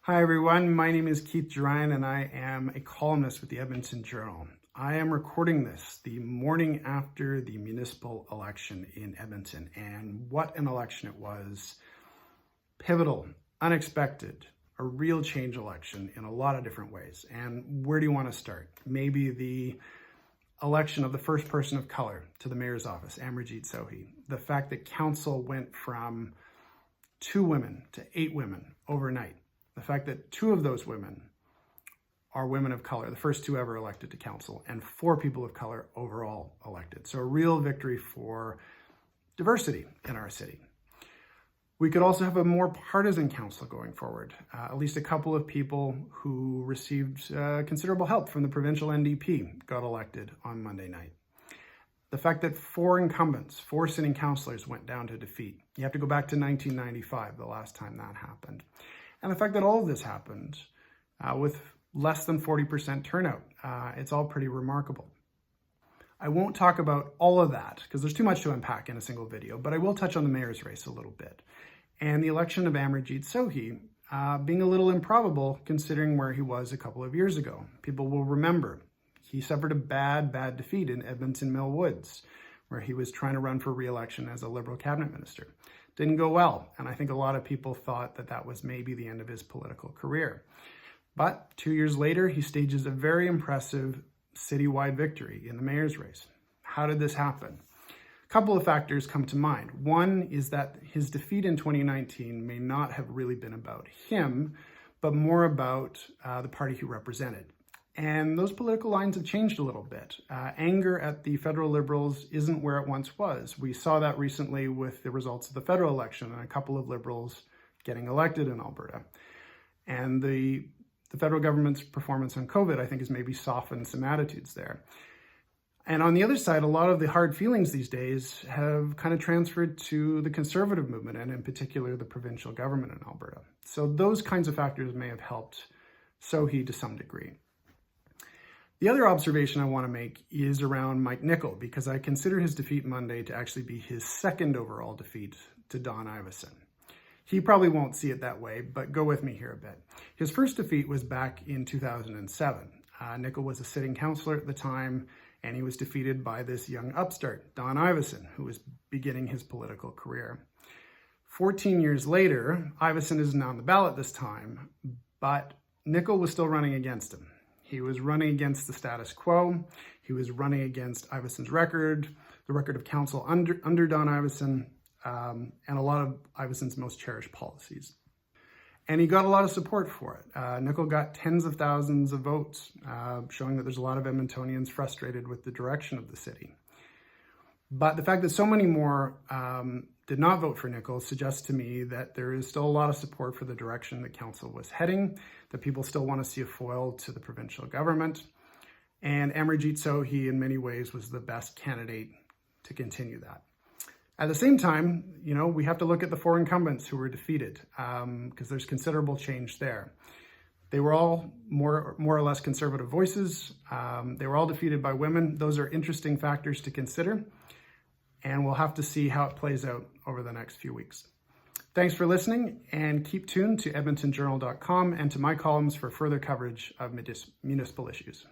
Hi everyone, my name is Keith Gerein and I am a columnist with the Edmonton Journal. I am recording this the morning after the municipal election in Edmonton, and what an election it was. Pivotal, unexpected, a real change election in a lot of different ways. And where do you want to start? Maybe the election of the first person of color to the mayor's office, Amarjeet Sohi. The fact that council went from 2 women to 8 women overnight. The fact that 2 of those women are women of color, the first 2 ever elected to council, and 4 people of color overall elected. So a real victory for diversity in our city. We could also have a more partisan council going forward. At least a couple of people who received considerable help from the provincial NDP got elected on Monday night. The fact that 4 incumbents, 4 sitting councillors went down to defeat. You have to go back to 1995, the last time that happened. And the fact that all of this happened with less than 40% turnout, it's all pretty remarkable. I won't talk about all of that because there's too much to unpack in a single video, but I will touch on the mayor's race a little bit. And the election of Amarjeet Sohi being a little improbable considering where he was a couple of years ago. People will remember he suffered a bad defeat in Edmonton Mill Woods, where he was trying to run for re-election as a Liberal cabinet minister. Didn't go well, and I think a lot of people thought that that was maybe the end of his political career. But 2 years later, he stages a very impressive citywide victory in the mayor's race. How did this happen? A couple of factors come to mind. One is that his defeat in 2019 may not have really been about him, but more about the party he represented. And those political lines have changed a little bit. Anger at the federal Liberals isn't where it once was. We saw that recently with the results of the federal election and a couple of Liberals getting elected in Alberta. And the federal government's performance on COVID, I think, has maybe softened some attitudes there. And on the other side, a lot of the hard feelings these days have kind of transferred to the Conservative movement, and in particular, the provincial government in Alberta. So those kinds of factors may have helped Sohi to some degree. The other observation I want to make is around Mike Nicol, because I consider his defeat Monday to actually be his second overall defeat to Don Iveson. He probably won't see it that way, but go with me here a bit. His first defeat was back in 2007. Nicol was a sitting councillor at the time, and he was defeated by this young upstart, Don Iveson, who was beginning his political career. 14 years later, Iveson isn't on the ballot this time, but Nicol was still running against him. He was running against the status quo. He was running against Iveson's record, the record of council under Don Iveson, and a lot of Iveson's most cherished policies. And he got a lot of support for it. Nicol got tens of thousands of votes, showing that there's a lot of Edmontonians frustrated with the direction of the city. But the fact that so many more did not vote for Nicol suggests to me that there is still a lot of support for the direction that council was heading, that people still want to see a foil to the provincial government. And Amarjeet Sohi, in many ways, was the best candidate to continue that. At the same time, we have to look at the 4 incumbents who were defeated, because there's considerable change there. They were all more or less conservative voices. They were all defeated by women. Those are interesting factors to consider, and we'll have to see how it plays out over the next few weeks. Thanks for listening, and keep tuned to edmontonjournal.com and to my columns for further coverage of municipal issues.